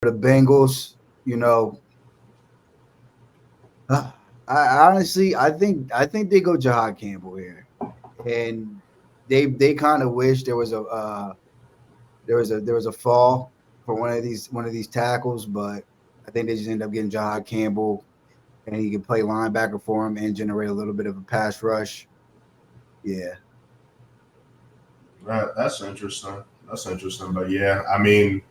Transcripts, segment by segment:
the Bengals, you know, I honestly, I think they go Jahad Campbell here, and they kind of wish there was a fall for one of these tackles, but I think they just end up getting Jahad Campbell, and he can play linebacker for him and generate a little bit of a pass rush. Yeah, Right, that's interesting. That's interesting. But yeah, I mean,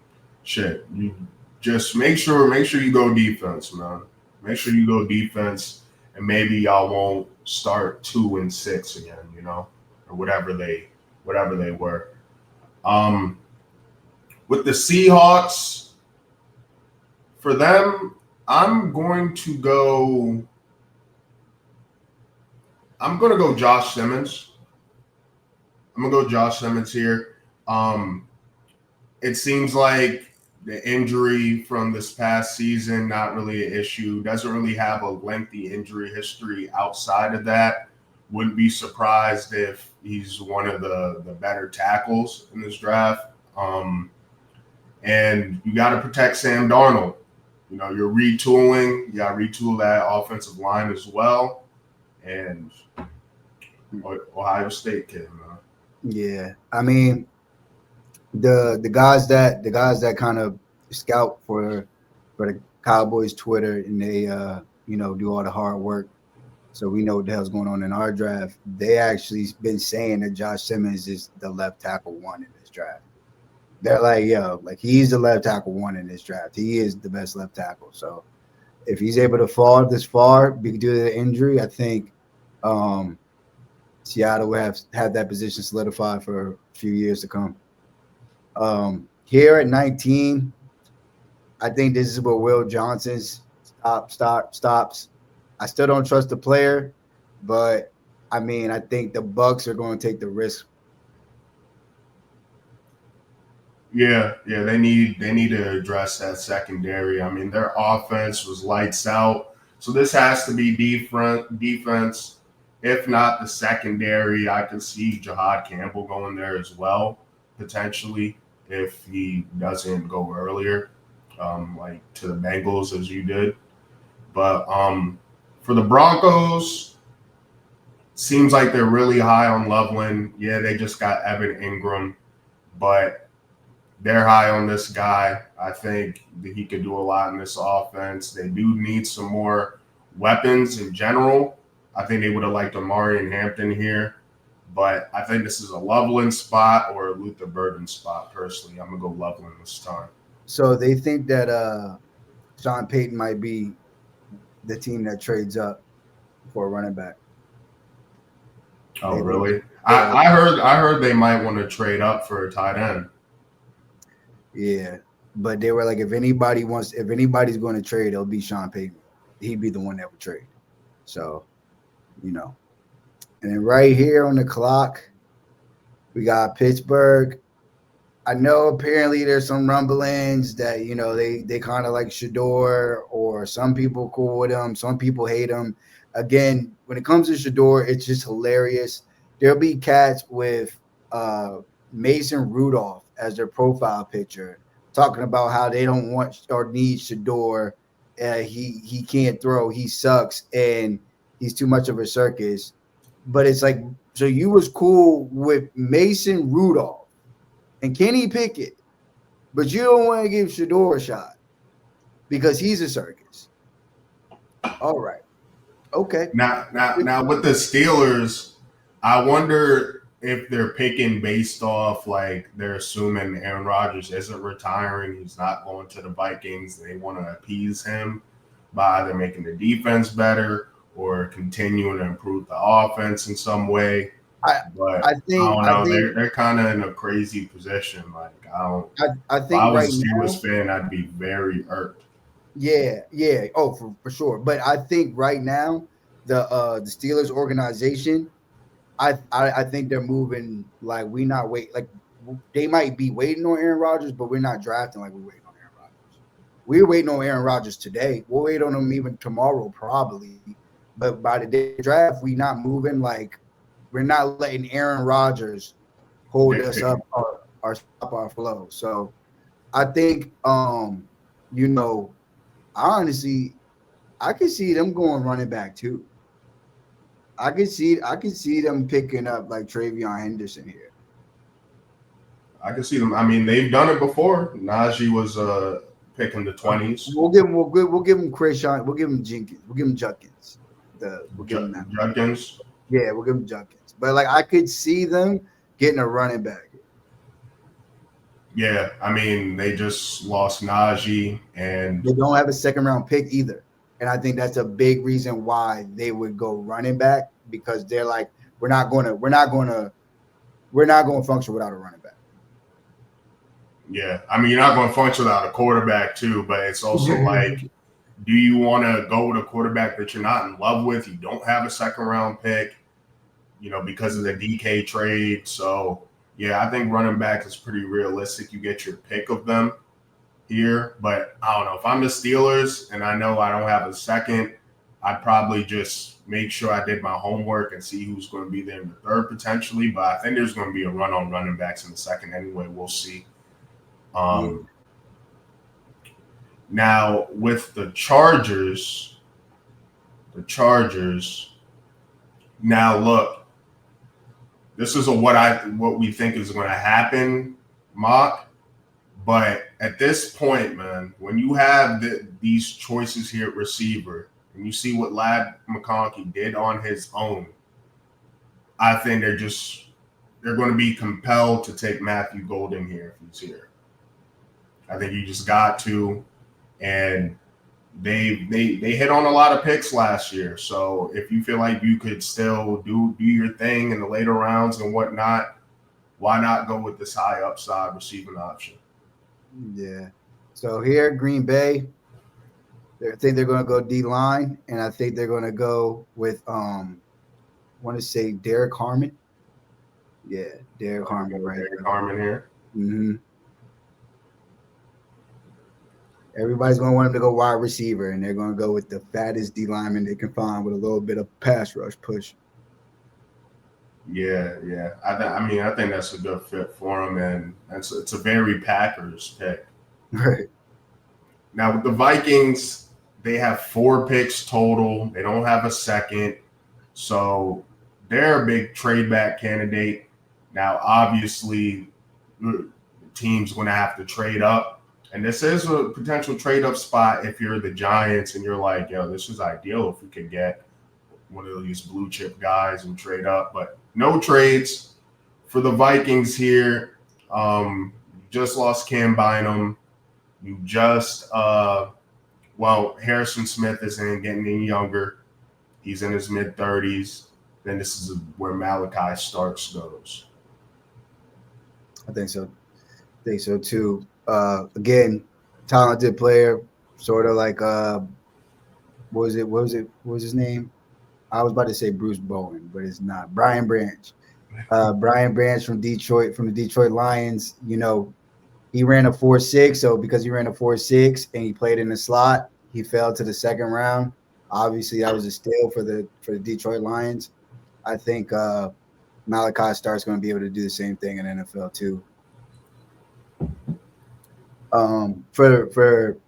shit. You just make sure you go defense, man. Make sure you go defense, and maybe y'all won't start 2-6 again. Or whatever they were. Um, with the Seahawks, for them, I'm going to go. I'm going to go Josh Simmons. I'm gonna go Josh Simmons here. Um, it seems like the injury from this past season not really an issue. Doesn't really have a lengthy injury history outside of that. Wouldn't be surprised if he's one of the better tackles in this draft. Um, and you got to protect Sam Darnold. You're retooling. You got to retool that offensive line as well. And Ohio State kid, man. yeah. I mean, the guys that kind of scout for the Cowboys Twitter, and they do all the hard work. So we know what the hell's going on in our draft. They actually been saying that Josh Simmons is the left tackle one in this draft. They're like, yo, like he's the left tackle one in this draft. He is the best left tackle. So if he's able to fall this far due to the injury, I think um, Seattle will have that position solidified for a few years to come. Here at 19, I think this is where Will Johnson's stops. I still don't trust the player, but I mean, I think the Bucks are going to take the risk. Yeah, they need to address that secondary. I mean, their offense was lights out, so this has to be different defense. If not the secondary, I can see Jahad Campbell going there as well, potentially if he doesn't go earlier, like to the Bengals as you did. But for the Broncos, seems like they're really high on Loveland. Yeah, they just got Evan Ingram, but they're high on this guy. I think that he could do a lot in this offense. They do need some more weapons in general. I think they would have liked Amari and Hampton here, but I think this is a Loveland spot or a Luther Burden spot. Personally, I'm gonna go Loveland this time. So they think that Sean Payton might be the team that trades up for a running back. Oh, They think, really? yeah, I heard they might want to trade up for a tight end. yeah. But they were like, if anybody's going to trade, it'll be Sean Payton. He'd be the one that would trade. So, you know. And then right here on the clock, we got Pittsburgh. I know apparently there's some rumblings that they kind of like Shador, or some people cool with him, some people hate him. Again, when it comes to Shador, it's just hilarious. There'll be cats with uh, Mason Rudolph as their profile picture, talking about how they don't want or need Shador. He can't throw. He sucks, and he's too much of a circus. But it's like, so you was cool with Mason Rudolph and Kenny Pickett, but you don't want to give Shador a shot because he's a circus. All right. Okay. Now with the Steelers, I wonder if they're picking based off like they're assuming Aaron Rodgers isn't retiring, he's not going to the Vikings. They want to appease him by either making the defense better or continuing to improve the offense in some way. I But I I think don't I know. think They're kind of in a crazy position. Like I don't. I If I think was right a Steelers now, fan, I'd be very irked. yeah, yeah. Oh, for sure. But I think right now the Steelers organization, I think they're moving like we not wait like they might be waiting on Aaron Rodgers, but we're not drafting like we're waiting on Aaron Rodgers. We're waiting on Aaron Rodgers today. We'll wait on him even tomorrow, probably. But by the day of the draft, we not moving like we're not letting Aaron Rodgers hold us up Dictate. or stop our flow. So I think honestly, I could see them going running back too. I could see them picking up like Travion Henderson here. I can see them. I mean, they've done it before. Najee was picking the 20s. We'll give him Krayshawn. We'll give him Jenkins. We'll give him Judkins. We'll give him that. Judkins. Yeah, we'll give him Judkins. But like I could see them getting a running back. Yeah, I mean, they just lost Najee, and they don't have a second round pick either. And I think that's a big reason why they would go running back, because they're like, we're not going to function without a running back. Yeah, I mean, you're not going to function without a quarterback too, but it's also like, do you want to go with a quarterback that you're not in love with? You don't have a second round pick, because of the DK trade. So yeah, I think running back is pretty realistic. You get your pick of them here, but I don't know. If I'm the Steelers and I know I don't have a second, I'd probably just make sure I did my homework and see who's going to be there in the third potentially. But I think there's going to be a run on running backs in the second anyway. We'll see. Now with the Chargers, now look, this is what we think is going to happen, Mock. But at this point, man, when you have these choices here at receiver, and you see what Ladd McConkey did on his own, I think they're going to be compelled to take Matthew Golden here if he's here. I think you just got to, and they hit on a lot of picks last year. So if you feel like you could still do your thing in the later rounds and whatnot, why not go with this high upside receiving option? Yeah. So here, Green Bay, I think they're going to go D-line, and I think they're going to go with I want to say Derek Harmon. Yeah, Derek Harmon right Derek Harmon here. Mm-hmm. Everybody's going to want him to go wide receiver, and they're going to go with the fattest D lineman they can find with a little bit of pass rush push. Yeah. I think that's a good fit for him, and it's a very Packers pick. Right. Now with the Vikings, they have 4 picks total. They don't have a second, so they're a big trade back candidate. Now, obviously, the team's going to have to trade up. And this is a potential trade-up spot if you're the Giants and you're like, yo, this is ideal if we could get one of these blue-chip guys and trade up. But no trades for the Vikings here. You just lost Cam Bynum. You just Harrison Smith isn't getting any younger. He's in his mid-30s. Then this is where Malachi Starks goes. I think so too. Again, talented player, sort of like what was his name? I was about to say Bruce Bowen, but it's not. Brian Branch. Brian Branch from Detroit, from the Detroit Lions. He ran a 4.6, so because he ran a 4.6 and he played in the slot, he fell to the second round. Obviously, that was a steal for the Detroit Lions. I think Malachi Stark's going to be able to do the same thing in NFL too. For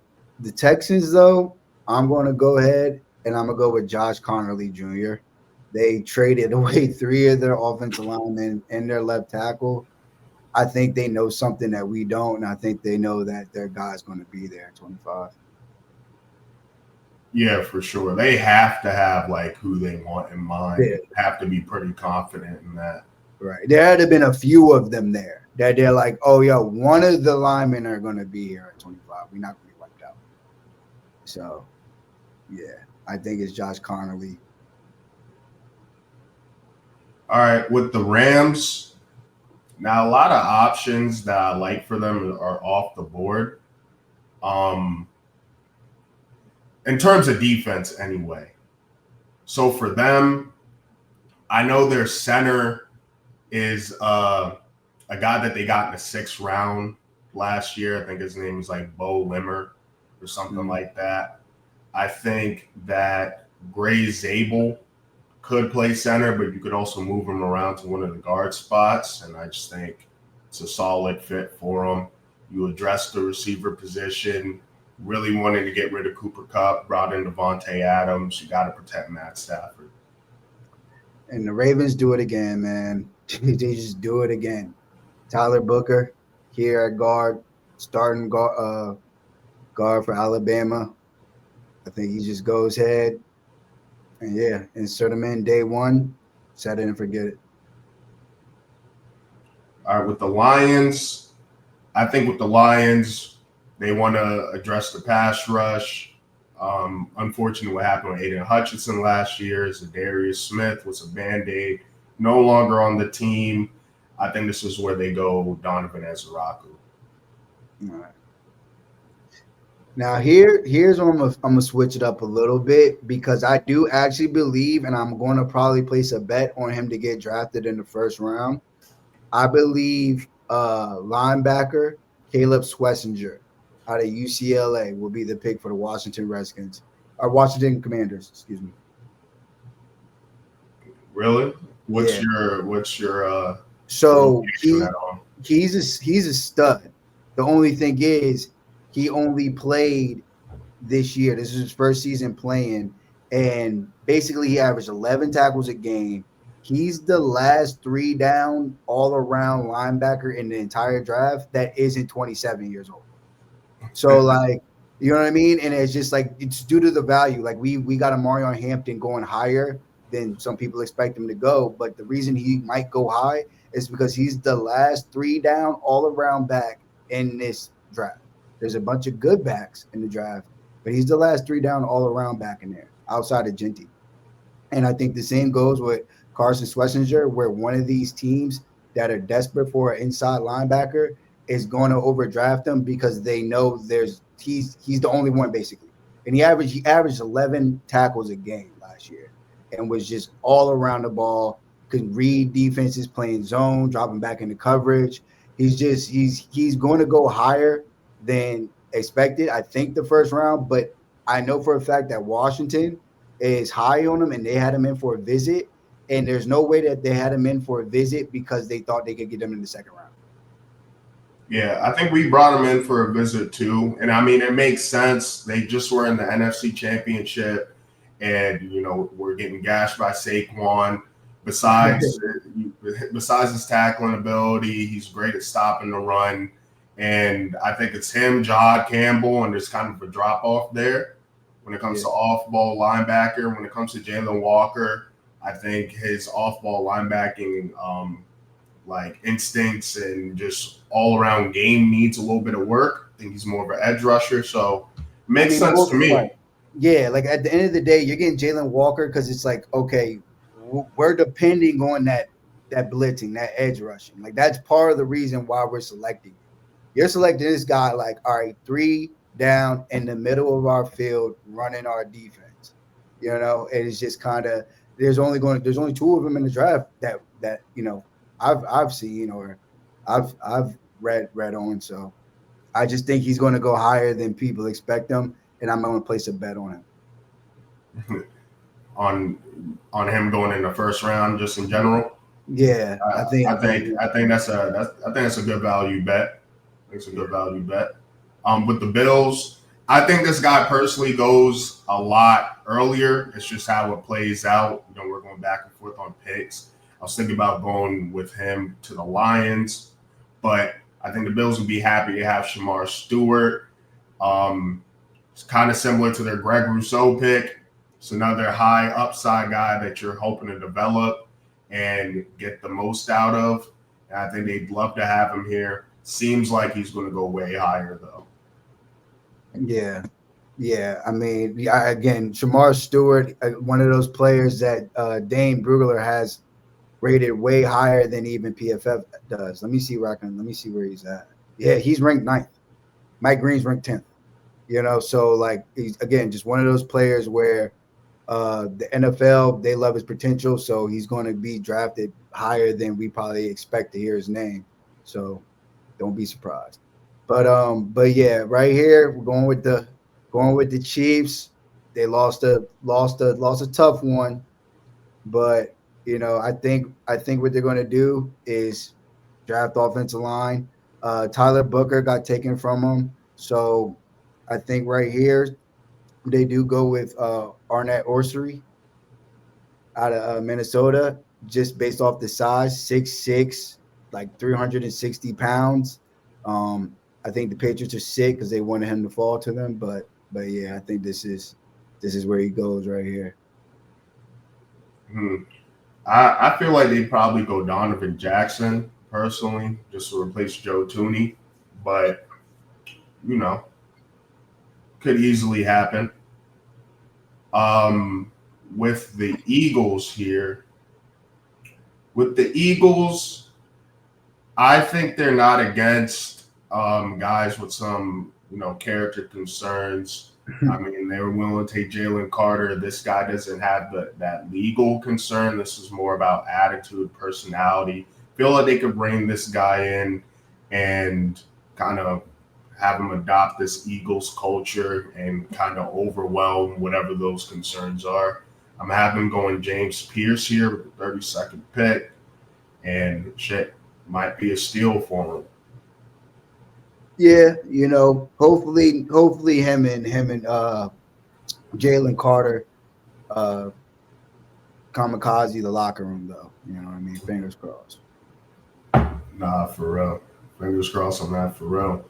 the Texans, though, I'm going to go ahead and I'm going to go with Josh Conerly Jr. They traded away 3 of their offensive linemen and their left tackle. I think they know something that we don't, and I think they know that their guy's going to be there at 25. Yeah, for sure. They have to have like who they want in mind. Yeah. They have to be pretty confident in that. Right. There had to have been a few of them there that they're like, oh, yeah, one of the linemen are going to be here at 25. We're not going to be wiped out. So, yeah, I think it's Josh Conerly. All right, with the Rams, now a lot of options that I like for them are off the board. In terms of defense, anyway. So for them, I know their center is a guy that they got in the 6th round last year. I think his name was like Bo Limmer or something like that. I think that Gray Zabel could play center, but you could also move him around to one of the guard spots. And I just think it's a solid fit for him. You address the receiver position. really wanted to get rid of Cooper Kupp, brought in Devontae Adams. You got to protect Matt Stafford. And the Ravens do it again, man. They just do it again. Tyler Booker here at guard, starting guard for Alabama. I think he just goes ahead and insert him in day one, set it and forget it. All right, with the Lions, I think with the Lions, they want to address the pass rush. Unfortunately, what happened with Aiden Hutchinson last year is that Darius Smith was a Band-Aid, no longer on the team. I think this is where they go Donovan Ezraku. All right. Now here's where I'm gonna switch it up a little bit because I do actually believe, and I'm going to probably place a bet on him to get drafted in the first round. I believe linebacker Caleb Schlesinger out of UCLA will be the pick for the Washington Redskins or Washington Commanders. Excuse me. Really? What's Yeah. your So reaction at all? he's a stud. The only thing is he only played this year. This is his first season playing, and basically he averaged 11 tackles a game. He's the last 3 down all around linebacker in the entire draft that isn't 27 years old. So like, you know what I mean? And it's just like it's due to the value. Like we got a Mario Hampton going higher than some people expect him to go, but the reason he might go high is because he's the last 3 down all around back in this draft. There's a bunch of good backs in the draft, but he's the last 3 down all around back in there outside of Genty. And I think the same goes with Carson Schlesinger, where one of these teams that are desperate for an inside linebacker is going to overdraft him because they know he's the only one basically. And he averaged 11 tackles a game last year and was just all around the ball, could read defenses, playing zone, dropping back into coverage. He's going to go higher than expected, I think, the first round, but I know for a fact that Washington is high on him and they had him in for a visit. And there's no way that they had him in for a visit because they thought they could get him in the second round. Yeah, I think we brought him in for a visit too. And I mean, it makes sense. They just were in the NFC Championship and, we're getting gashed by Saquon. Besides his tackling ability, he's great at stopping the run. And I think it's him, Jod Campbell, and there's kind of a drop-off there when it comes to off-ball linebacker. When it comes to Jalen Walker, I think his off-ball linebacking instincts and just all-around game needs a little bit of work. I think he's more of an edge rusher, so it makes sense to me. Yeah, like at the end of the day, you're getting Jalen Walker because it's like, okay, we're depending on that blitzing, that edge rushing. Like that's part of the reason why we're selecting. You're selecting this guy like, all right, 3 down in the middle of our field running our defense. And it's just kind of there's only 2 of them in the draft that I've seen or I've read on. So I just think he's going to go higher than people expect him, and I'm going to place a bet on him. on him going in the first round, just in general. Yeah, I think that's a good value bet. It's a good value bet. With the Bills, I think this guy personally goes a lot earlier. It's just how it plays out. We're going back and forth on picks. I was thinking about going with him to the Lions, but I think the Bills would be happy to have Shamar Stewart. It's kind of similar to their Greg Rousseau pick. It's another high upside guy that you're hoping to develop and get the most out of. And I think they'd love to have him here. Seems like he's going to go way higher, though. Yeah. I mean, again, Shamar Stewart, one of those players that Dane Brugler has rated way higher than even PFF does. Let me see where he's at. Yeah, he's ranked 9th. Mike Green's ranked 10th. So like he's again just one of those players where the NFL, they love his potential, so he's going to be drafted higher than we probably expect to hear his name. So don't be surprised. But yeah, right here we're going with the Chiefs. They lost a tough one, but I think what they're going to do is draft offensive line. Tyler Booker got taken from him, so I think right here they do go with Arnett Orsery out of Minnesota, just based off the size, 6'6", like 360 pounds. I think the Patriots are sick because they wanted him to fall to them, but yeah, I think this is where he goes right here. I feel like they'd probably go Donovan Jackson personally, just to replace Joe Tooney, but you know, could easily happen. With the Eagles here, with the Eagles, I think they're not against guys with some character concerns. I mean, they were willing to take Jalen Carter. This guy doesn't have that legal concern. This is more about attitude, personality. Feel like they could bring this guy in and kind of have him adopt this Eagles culture and kind of overwhelm whatever those concerns are. I'm having going James Pierce here with the 32nd pick, and shit might be a steal for him. Yeah, hopefully him and Jalen Carter kamikaze the locker room though. You know what I mean? Fingers crossed. Nah, for real. Fingers crossed on that for real.